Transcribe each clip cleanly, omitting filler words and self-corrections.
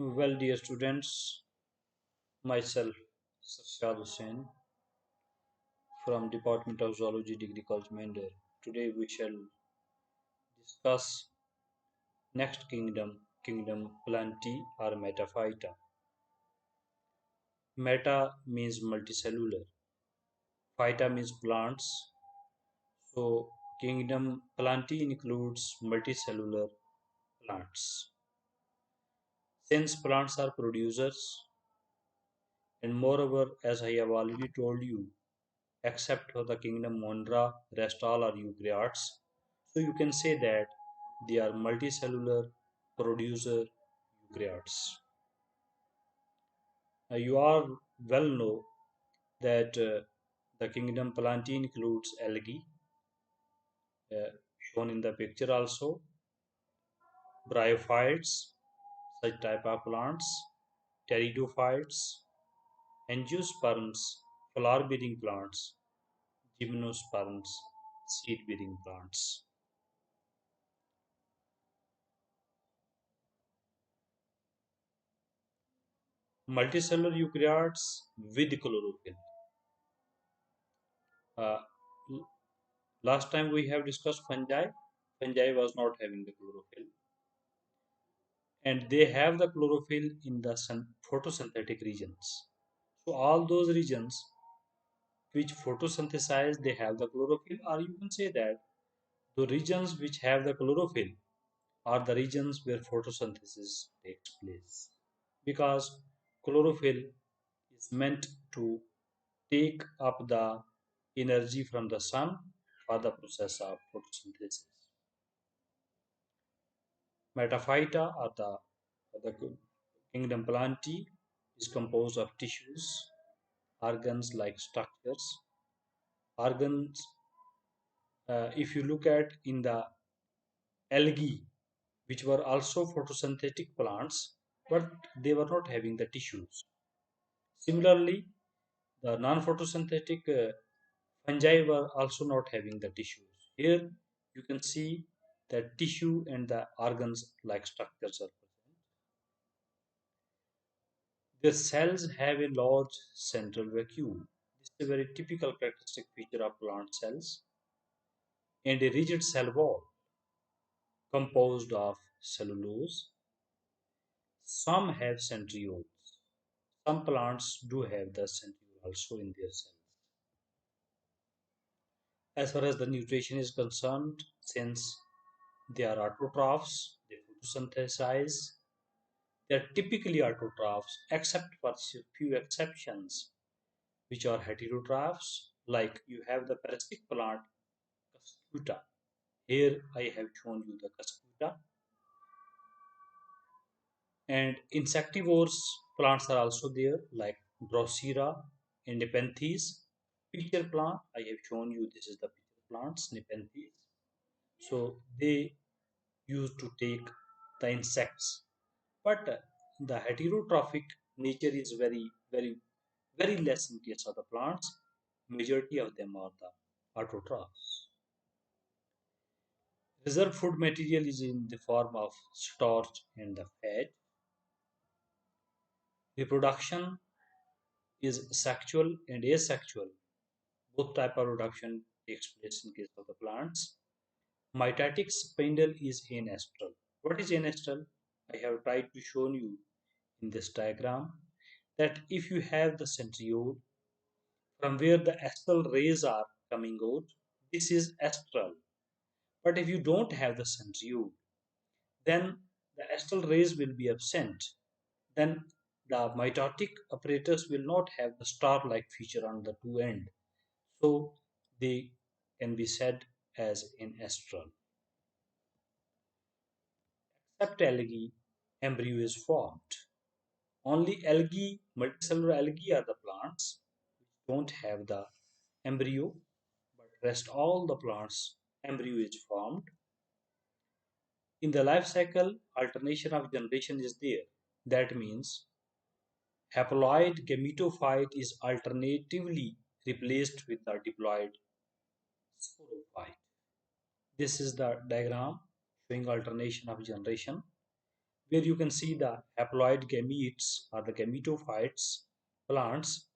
Well, dear students, myself, Sarshad Hussain from Department of Zoology, Degree College, Mender. Today we shall discuss next kingdom Plantae or Metaphyta. Meta means multicellular, phyta means plants. So, kingdom Plantae includes multicellular plants. Since plants are producers, and moreover, as I have already told you, except for the kingdom Monera, rest all are eukaryotes. So you can say that they are multicellular producer eukaryotes. You are well know that the kingdom Plantae includes algae, uh, shown in the picture also, bryophytes, such type of plants, pteridophytes, angiosperms, flower-bearing plants, gymnosperms, seed-bearing plants. Multicellular eukaryotes with chlorophyll. Uh, Last time we have discussed fungi. Fungi was not having the chlorophyll, and they have the chlorophyll in the photosynthetic regions. So all those regions which photosynthesize, they have the chlorophyll, or you can say that the regions which have the chlorophyll are the regions where photosynthesis takes place, because chlorophyll is meant to take up the energy from the sun for the process of photosynthesis. Metaphyta or the kingdom Plantae is composed of tissues, organs like structures. Organs, if you look at in the algae, which were also photosynthetic plants, but they were not having the tissues. Similarly, the non-photosynthetic fungi were also not having the tissues. Here you can see that tissue and the organs like structures are present. Their cells have a large central vacuole. This is a very typical characteristic feature of plant cells, and a rigid cell wall composed of cellulose. Some have centrioles. Some plants do have the centriole also in their cells. As far as the nutrition is concerned, since they are autotrophs, they photosynthesize. They are typically autotrophs, except for few exceptions, which are heterotrophs, like you have the parasitic plant Cuscuta. Here I have shown you the Cuscuta. And insectivores plants are also there, like Drosera and Nepenthes. Pitcher plant, I have shown you this is the pitcher plants, Nepenthes. So they used to take the insects. But the heterotrophic nature is very less in case of the plants. Majority of them are the autotrophs. Reserve food material is in the form of starch and the fat. Reproduction is sexual and asexual. Both type of reproduction takes place in case of the plants. Mitotic spindle is anestral. What is anestral? I have tried to show you in this diagram that if you have the centriole from where the astral rays are coming out, this is astral. But if you don't have the centriole, then the astral rays will be absent. Then the mitotic apparatus will not have the star-like feature on the two ends. So they can be said as in astral. Except algae, embryo is formed. Only algae, multicellular algae are the plants which don't have the embryo, but rest all the plants embryo is formed. In the life cycle, alternation of generation is there. That means haploid gametophyte is alternatively replaced with the diploid sporophyte. This is the diagram showing alternation of generation. where you can see the haploid gametes or the gametophytes plants.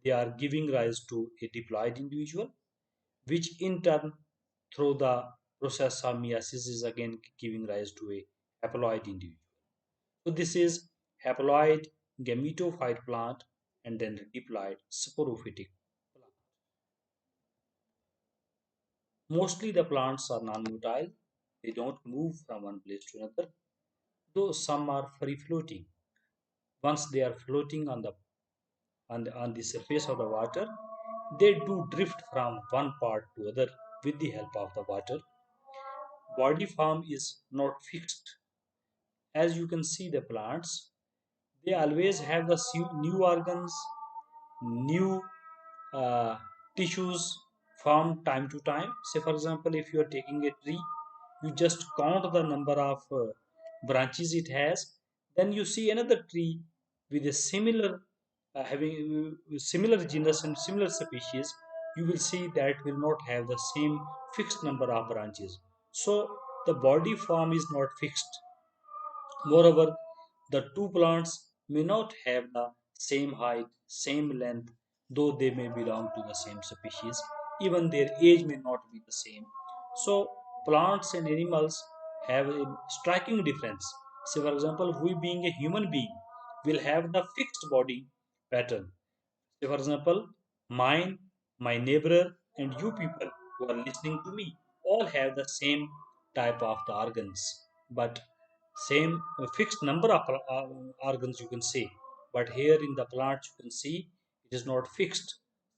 They are giving rise to a diploid individual, which in turn, through the process of meiosis, is again giving rise to a haploid individual. So this is haploid gametophyte plant and then the diploid sporophytic plant. Mostly the plants are non-motile. They don't move from one place to another, though some are free floating. Once they are floating on the surface of the water, they do drift from one part to other with the help of the water. Body form is not fixed. As you can see, the plants, they always have the new organs, new uh, tissues from time to time. Say, for example, if you are taking a tree, you just count the number of branches it has, then you see another tree with a similar having similar genus and similar species. You will see that will not have the same fixed number of branches. So the body form is not fixed. Moreover, the two plants may not have the same height, same length, though they may belong to the same species. Even their age may not be the same. So, plants and animals have a striking difference. Say, for example, we being a human being will have the fixed body pattern. Say, for example, mine, my neighbor, and you people who are listening to me all have the same type of the organs, but same fixed number of organs you can see. But here in the plant, you can see it is not fixed.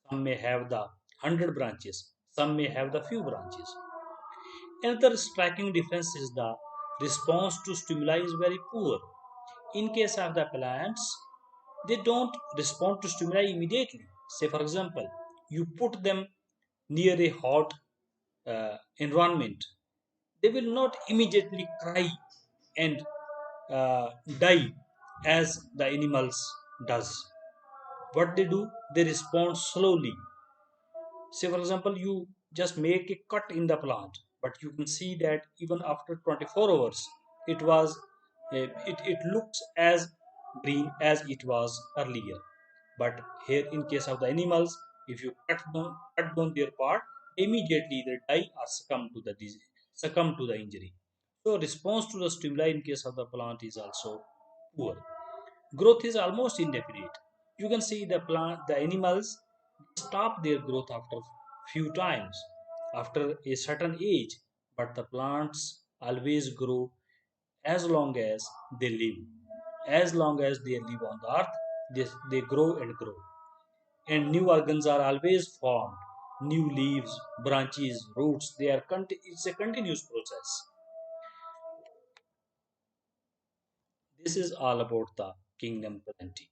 Some may have the 100 branches, some may have the few branches. Another striking difference is the response to stimuli is very poor. In case of the plants, they don't respond to stimuli immediately. Say, for example, you put them near a hot environment, they will not immediately cry and uh, die as the animals does. What they do, they respond slowly. Say, for example, you just make a cut in the plant, but you can see that even after 24 hours, it was it looks as green as it was earlier. But here, in case of the animals, if you cut down their part, immediately they die or succumb to the disease, succumb to the injury. So, response to the stimuli in case of the plant is also poor. Growth is almost indefinite. You can see the animals stop their growth after few times, after a certain age, but the plants always grow as long as they live. As long as they live on the earth, they grow and grow. And new organs are always formed. New leaves, branches, roots, it's a continuous process. This is all about the kingdom planting.